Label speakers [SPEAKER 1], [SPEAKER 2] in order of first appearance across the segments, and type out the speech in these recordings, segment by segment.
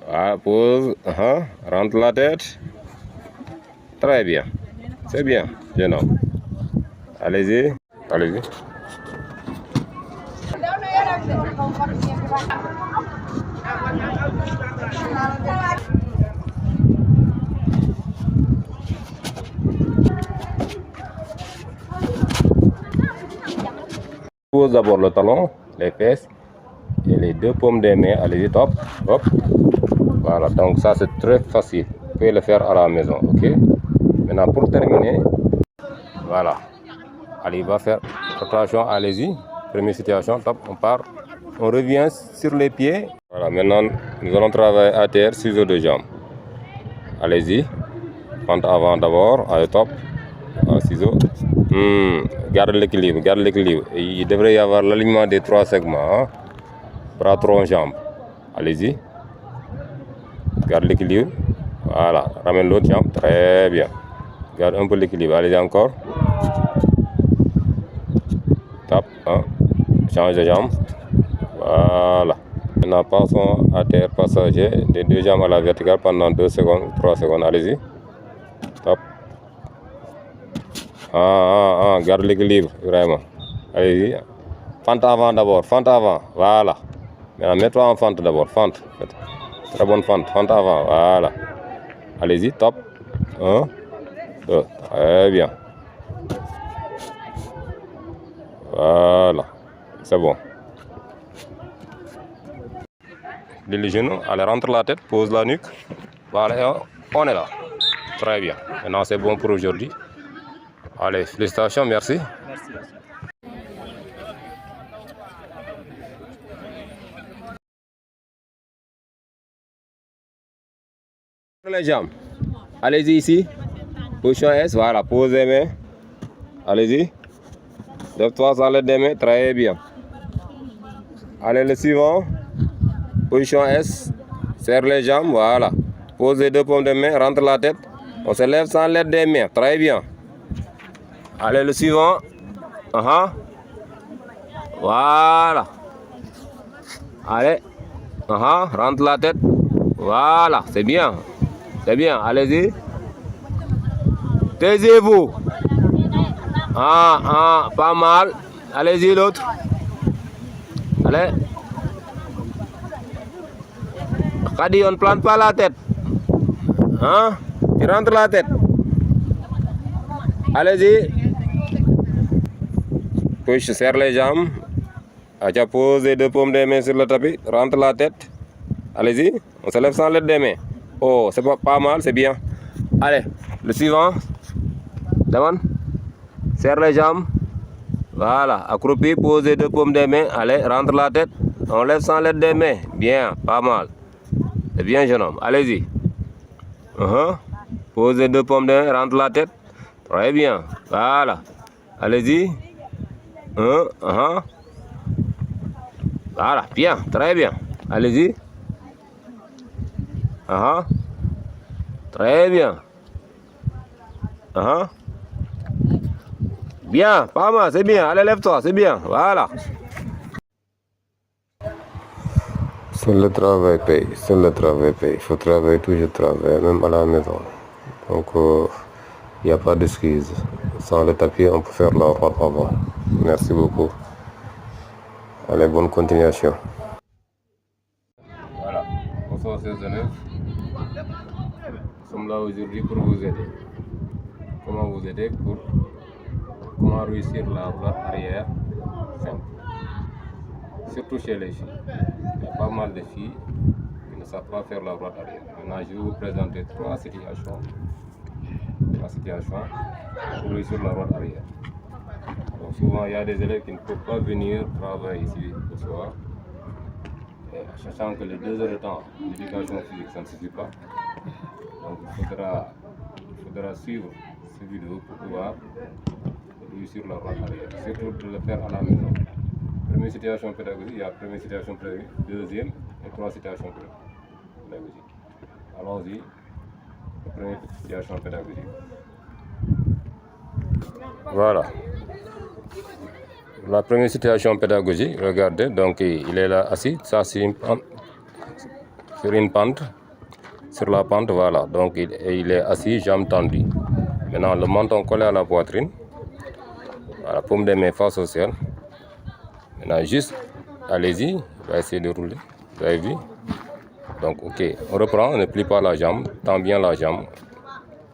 [SPEAKER 1] Voilà, pose. Rentre la tête. Très bien. C'est bien, jeune homme. Allez-y. Allez-y. Pose d'abord le talon, les fesses et les deux paumes des mains. Allez-y, top. Hop. Voilà, donc ça c'est très facile. Vous pouvez le faire à la maison, ok? Maintenant pour terminer, voilà. Allez, va faire rotation, allez-y. Première situation, top, on part. On revient sur les pieds. Voilà, maintenant nous allons travailler à terre, ciseaux de jambes. Allez-y. Pente avant d'abord, allez, top. Ciseaux. Garde l'équilibre, garde l'équilibre. Il devrait y avoir l'alignement des trois segments. Bras, tronc, jambes. Allez-y. Garde l'équilibre. Voilà, ramène l'autre jambe. Très bien. Garde un peu l'équilibre. Allez-y encore. Tape. Change de jambe. Voilà. Maintenant, passons à terre passager des deux jambes à la verticale pendant 2 secondes, 3 secondes. Allez-y. Top. Garde l'équilibre, vraiment. Allez-y. Fente avant d'abord. Fente avant. Voilà. Maintenant, mets-toi en fente d'abord. Fente. Très bonne fente. Fente avant. Voilà. Allez-y. Top. 1, 2. Très bien. Voilà. C'est bon. Les genoux, allez, rentre la tête, pose la nuque. Voilà, on est là. Très bien. Maintenant, c'est bon pour aujourd'hui. Allez, félicitations, merci.
[SPEAKER 2] Merci.
[SPEAKER 1] Les jambes. Allez-y ici. Position S, voilà, pose les mains. Allez-y. Lève-toi sans l'aide des mains, très bien. Allez, le suivant. Position S. Serre les jambes, voilà. Pose les deux paumes de main, rentre la tête. On se lève sans l'aide des mains, très bien. Allez, le suivant. Voilà. Allez. Rentre la tête. Voilà, c'est bien. C'est bien, allez-y. Taisez-vous. Pas mal. Allez-y, l'autre. Allez. Kadi, on ne plante pas la tête. Tu rentres la tête. Allez-y. Push, serre les jambes. Acha, pose les deux paumes des mains sur le tapis. Rentre la tête. Allez-y. On se lève sans l'aide des mains. Oh, c'est pas mal, c'est bien. Allez, le suivant. Demande. Serre les jambes. Voilà. Accroupi, pose les deux paumes des mains. Allez, rentre la tête. On lève sans l'aide des mains. Bien, pas mal. C'est bien, jeune homme. Allez-y. Pose les deux paumes des mains. Rentre la tête. Très bien. Voilà. Allez-y. Voilà. Bien. Très bien. Allez-y. Très bien. Bien, pas mal, c'est bien. Allez, lève-toi, c'est bien. Voilà. Seul le travail paye. Seul le travail paye. Il faut travailler, toujours travailler, même à la maison. Donc, il n'y a pas d'excuse. Sans le tapis, on peut faire la route avant. Merci beaucoup. Allez, bonne continuation. Voilà. Bonsoir, chers élèves. Nous sommes là aujourd'hui pour vous aider. Comment vous aider pour comment réussir la route arrière simple. Surtout chez les filles. Il y a pas mal de filles qui ne savent pas faire la route arrière. Maintenant, je vais vous présenter trois situations pour réussir la route arrière. Donc souvent, il y a des élèves qui ne peuvent pas venir travailler ici le soir. Et sachant que les 2 heures de temps d'éducation physique, ça ne suffit pas. Donc il faudra suivre cette vidéo pour pouvoir réussir la route arrière. Surtout de le faire à la maison. Première situation pédagogique, il y a première situation prévue, deuxième et trois situations pédagogiques. Allons-y, la première situation pédagogique. Voilà. La première situation pédagogique, regardez, donc il est là assis, ça c'est sur une pente, sur la pente, voilà, donc il est assis, jambes tendues. Maintenant, le menton collé à la poitrine, voilà, paume des mains face au ciel. Maintenant, juste, allez-y, on va essayer de rouler, vous avez vu? Donc, ok, on reprend, on ne plie pas la jambe, tend bien la jambe,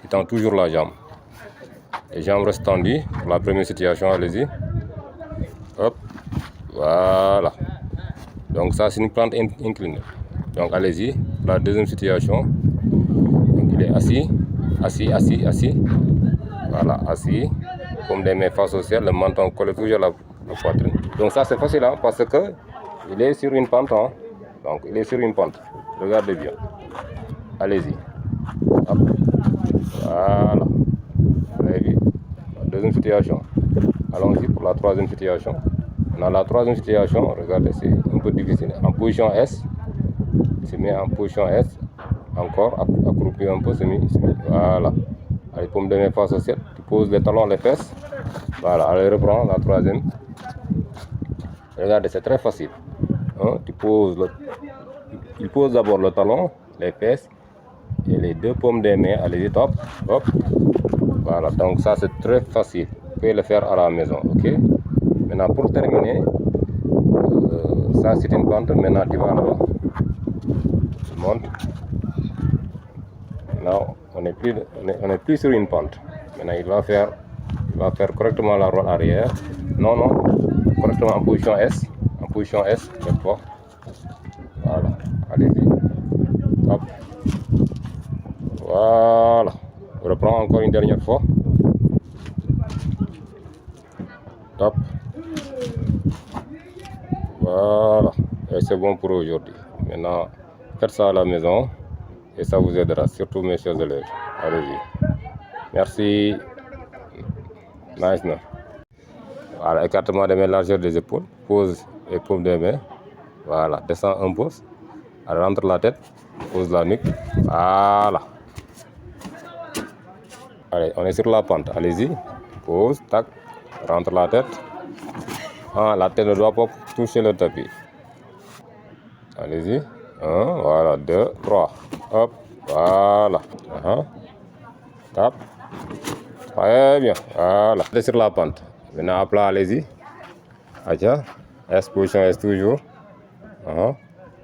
[SPEAKER 1] tu tends toujours la jambe. Les jambes restent tendues, pour la première situation, allez-y. Hop, voilà. Donc ça c'est une pente inclinée. Donc allez-y, la deuxième situation. Donc il est assis, assis, assis, assis. Voilà, assis. Comme des mains face au ciel, le menton collé toujours à la poitrine. Donc ça c'est facile hein, parce que il est sur une pente. Hein. Donc il est sur une pente. Regardez bien. Allez-y. Hop. Voilà. Vous avez vu. La deuxième situation. Allons-y pour la troisième situation. Dans la troisième situation, regardez, c'est un peu difficile. En position S, il se met en position S, encore accroupi un peu, voilà. Allez, paume de main face au ciel, tu poses les talons, les fesses. Voilà, allez, reprends la troisième. Regardez, c'est très facile. Hein? Il pose d'abord le talon, les fesses et les deux paumes des mains. Allez, top, hop. Voilà, donc ça c'est très facile. Vous pouvez le faire à la maison, ok? Maintenant, pour terminer, ça c'est une pente. Maintenant, tu vas là-bas. Tu montes. Maintenant, on n'est plus sur une pente. Maintenant, il va faire correctement la roue arrière. Non, correctement en position S. En position S, cette fois. Voilà, allez-y. Hop. Voilà. Je reprends encore une dernière fois. Top. Voilà, et c'est bon pour aujourd'hui. Maintenant, faites ça à la maison et ça vous aidera, surtout mes chers élèves. Allez-y. Merci. Nice. Voilà, écartement des mains, largeur des épaules, pose et paume des mains. Voilà, descend un peu, rentre la tête, pose la nuque. Voilà. Allez, on est sur la pente. Allez-y. Pose, tac, rentre la tête. Ah, la tête ne doit pas toucher le tapis. Allez-y. 1, voilà, 2, 3. Hop, voilà. Top. Très bien. Voilà. C'est sur la pente. Maintenant, à plat, allez-y. Acha. S, position S toujours.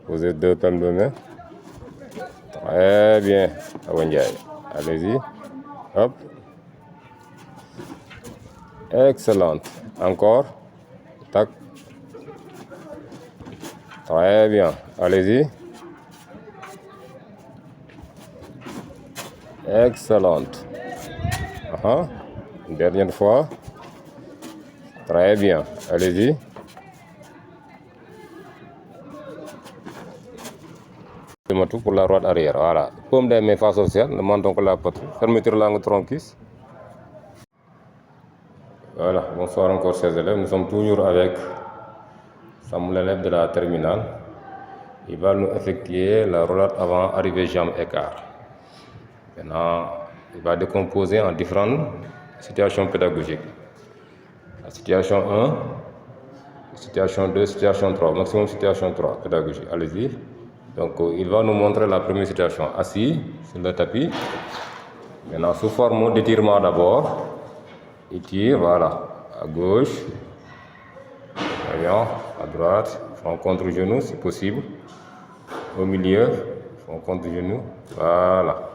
[SPEAKER 1] Posez deux paumes de main. Très bien. Allez-y. Hop. Excellente. Encore. Tac. Très bien. Allez-y. Excellente. Une dernière fois. Très bien. Allez-y. Tout pour la droite arrière. Voilà. Paume des mains face au ciel. Le menton collé à la poitrine. Fermeture langue tronquis. Voilà. Bonsoir encore chers élèves. Nous sommes toujours avec Samuel, l'élève de la terminale. Il va nous effectuer la roulade avant arrivée jambe écart. Maintenant, il va décomposer en différentes situations pédagogiques. La situation 1, situation 2, situation 3, maximum situation 3 pédagogique. Allez-y. Donc, il va nous montrer la première situation. Assis sur le tapis. Maintenant, sous forme d'étirement d'abord. Il tire, voilà, à gauche. Très bien, à droite. Front contre genou si possible. Au milieu, front contre genou. Voilà.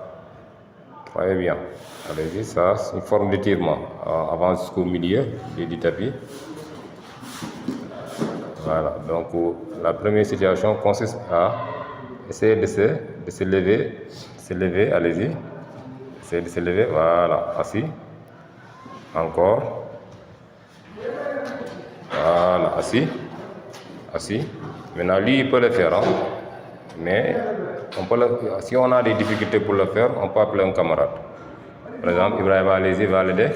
[SPEAKER 1] Très bien. Allez-y, ça, c'est une forme d'étirement. Avance jusqu'au milieu du tapis. Voilà. Donc, la première situation consiste à essayer de se lever. Allez-y. Essayez de se lever. Voilà. Assis. Encore. Voilà. Assis. Maintenant, lui, il peut le faire. Mais si on a des difficultés pour le faire, on peut appeler un camarade. Par exemple, Ibrahim allez-y, va l'aider.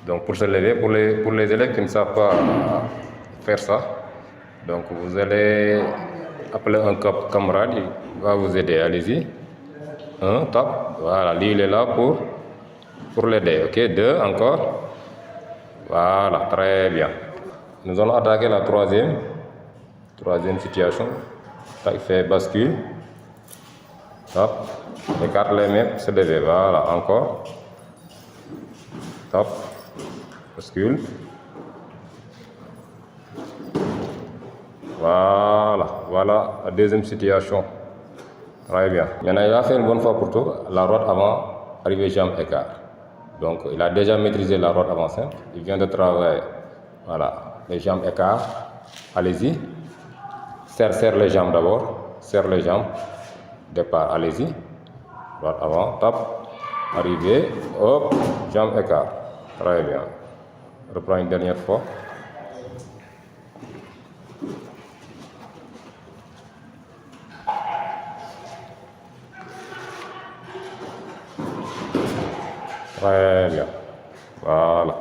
[SPEAKER 1] Donc pour se lever, pour les élèves qui ne savent pas faire ça, donc vous allez appeler un camarade, il va vous aider. Allez-y. 1, top. Voilà, lui il est là pour l'aider. Ok, 2, encore. Voilà, très bien. Nous allons attaquer la troisième situation. Fait bascule. Hop. Écarte les mains, se lever. Voilà, encore. Hop. Bascule. Voilà la deuxième situation. Très bien. Maintenant, il va faire une bonne fois pour tout la rote avant, arrivée jambe écart. Donc, il a déjà maîtrisé la rote avant simple. Il vient de travailler, voilà, les jambes écart. Allez-y. Serre les jambes d'abord. Serre les jambes. Départ, allez-y. Rote avant, tape. Arrivée, hop, jambes écart. Très bien. Reprends une dernière fois. Très bien. Voilà.